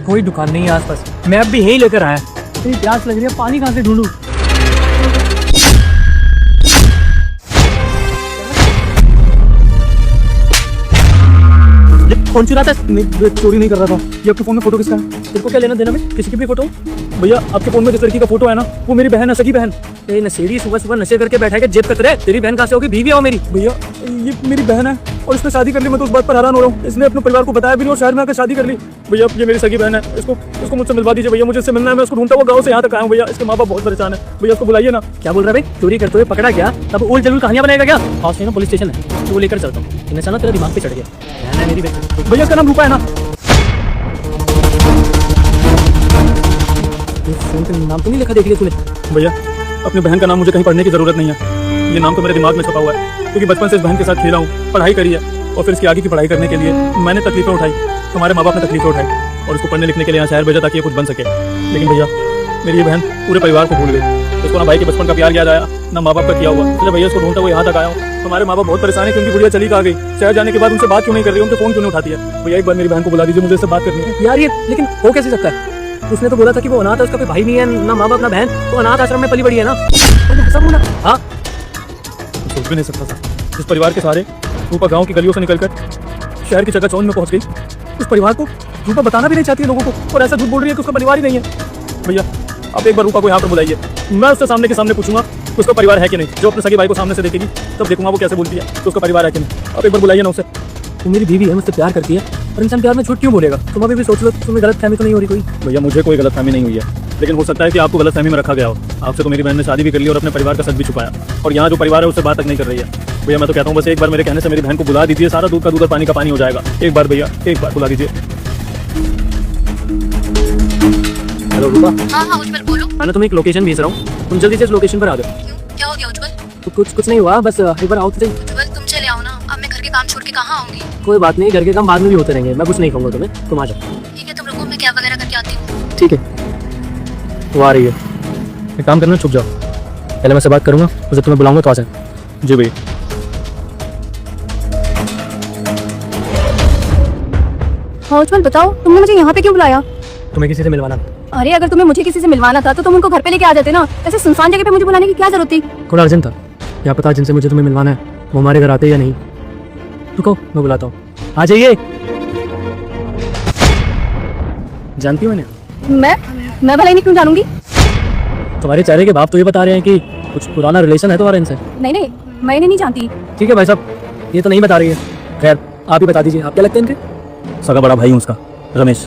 कोई दुकान नहीं है आसपास। मैं अब भी यही लेकर आया। इतनी प्यास लग रही है, पानी कहाँ से ढूंढूं? फोन चुराता है? नहीं, चोरी नहीं कर रहा था। ये आपके फोन में फोटो किसका है? तेरे को क्या लेना देना में किसी की भी फोटो? भैया आपके फोन में जिस लड़की का फोटो है ना, वो मेरी बहन है, सगी बहन। ए नशेड़ी, सुबह सुबह नशे करके बैठा है, जेब कतरे। तेरी बहन कहाँ से होगी? बीवी हो मेरी। भैया ये मेरी बहन है और इसने शादी कर ली। मैं तो उस बात पर हैरान हो रहा हूँ। इसने अपने परिवार को बताया भी नहीं और शहर में आकर शादी कर ली। भैया ये मेरी सगी बहन है, इसको मुझसे मिलवा दीजिए भैया। मुझे इससे मिलना है, मैं उसको ढूंढता हुआ गाँव से यहाँ तक आया हूँ भैया। इसके माँ बाप बहुत परेशान है भैया, उसको बुलाइए ना। क्या बोल रहा है भाई? चोरी करते हुए पकड़ा गया तब उल जलूल कहानियां बनाएगा क्या? पास में ना पुलिस स्टेशन है, तो वो लेकर चलता हूँ। इन्हें ना तेरा दिमाग पे चढ़ गया मेरी भैया। इसका नाम रूपा है ना? फोन पे नाम तो नहीं लिखा, देख लिया तूने? भैया अपनी बहन का नाम मुझे कहीं पढ़ने की जरूरत नहीं है। ये नाम तो मेरे दिमाग में छपा हुआ है, क्योंकि बचपन से इस बहन के साथ खेला हूँ, पढ़ाई करी है और फिर इसकी आगे की पढ़ाई करने के लिए मैंने तकलीफें उठाई। हमारे माँ बाप ने तकलीफें उठाई और इसको पढ़ने लिखने के लिए यहाँ शहर भेजा ताकि ये कुछ बन सके। लेकिन भैया मेरी ये बहन पूरे परिवार को भूल गई। इसको ना भाई के बचपन का प्यार याद आया, ना माँ बाप का किया हुआ। इसलिए भैया इसको ढूंढता हुआ यहाँ तक आया हूँ। हमारे माँ बाप बहुत परेशान है कि उनकी गुड़िया चली कहाँ गई। शहर जाने के बाद उनसे बात क्यों नहीं कर रही, उनके फोन क्यों नहीं उठाती है? भैया एक बार मेरी बहन को बुला दीजिए, मुझे इससे बात करनी है यार। ये लेकिन हो कैसे सकता है? उसने तो बोला था कि वो अनाथ है, उसका कोई भाई नहीं है, ना माँ बाप ना बहन, तो अनाथ आश्रम में पली बड़ी है ना। हाँ सोच भी नहीं सकता था इस परिवार के सारे रूपा गांव की गलियों से निकलकर शहर की चकाचौंध में पहुंच गई। उस परिवार को रूपा बताना भी नहीं चाहती है लोगों को और ऐसा झूठ बोल रही है कि उसका परिवार ही नहीं है। भैया आप एक बार रूपा को यहाँ पर बुलाइए, मैं उससे सामने के सामने पूछूंगा कि उसका परिवार है कि नहीं। जो अपने सगी भाई को सामने से देखेगी तब देखूंगा वो कैसे बोलती है कि उसका परिवार है कि नहीं। आप एक बार बुलाइए ना उसे। वो मेरी बीवी है, मुझसे प्यार करती है और इंसान प्यार में झूठ क्यों बोलेगा? तुम अभी भी सोच लो, तुम्हें गलतफहमी तो नहीं हो रही कोई? भैया मुझे कोई गलतफहमी नहीं हुई है, लेकिन हो सकता है कि आपको गलतफहमी में रखा गया हो। आपसे तो मेरी बहन ने शादी भी कर ली और अपने परिवार का सच भी छुपाया, और यहाँ जो परिवार है उससे बात तक नहीं कर रही है। भैया मैं तो कहता हूँ बस एक बार मेरे कहने से मेरी बहन को बुला दीजिए, सारा दूध का दूध और पानी का पानी हो जाएगा। एक बार भैया, एक बार बुला दीजिए। हेलो रूपा। हाँ उज्जवल बोलो। मैं तुम्हें एक लोकेशन भेज रहा हूँ, तुम जल्दी से इस लोकेशन पर आ जाओ। क्या हो गया उज्जवल? तो कुछ नहीं हुआ, बस एक बार आओ तो सही। उज्जवल तुम चले आओ ना, अब मैं घर के काम छोड़ के कहाँ आऊंगी? कोई बात नहीं, घर के काम बाद में भी होते रहेंगे, मैं कुछ नहीं कहूँगा तुम्हें, तुम आ जाओ। ठीक है तुम रुको, मैं क्या वगैरह करके आती हूँ। ठीक है वो आ रही है। एक काम करना, छुप जाओ, पहले मैं से बात करूँगा, उसे तुम्हें बुलाऊंगा तो आ जाए। जी भैया। हाँ उज्जवल बताओ, तुमने मुझे यहाँ पे क्यों बुलाया? तुम्हें किसी से मिलवाना? अरे अगर तुम्हें मुझे किसी से मिलवाना था तो तुम उनको घर पे लेके आ जाते ना। ऐसे सुनसान जगह पे मुझे बुलाने की क्या जरूरत थी? थोड़ा अर्जेंट था, क्या पता जिनसे मुझे तुम्हें मिलवाना है वो हमारे घर आते या नहीं। रुको मैं बुलाता हूँ, आ जाइए। जानती हो मैं भला नहीं क्यों जानूंगी? तुम्हारे चेहरे के भाव तो ये बता रहे हैं कि कुछ पुराना रिलेशन है तुम्हारा इनसे। नहीं मैं इन्हें नहीं जानती। ठीक है भाई साहब, ये तो नहीं बता रही है। खैर आप ही बता दीजिए, आप क्या लगते हैं इनके? सगा बड़ा भाई हूँ उसका, रमेश।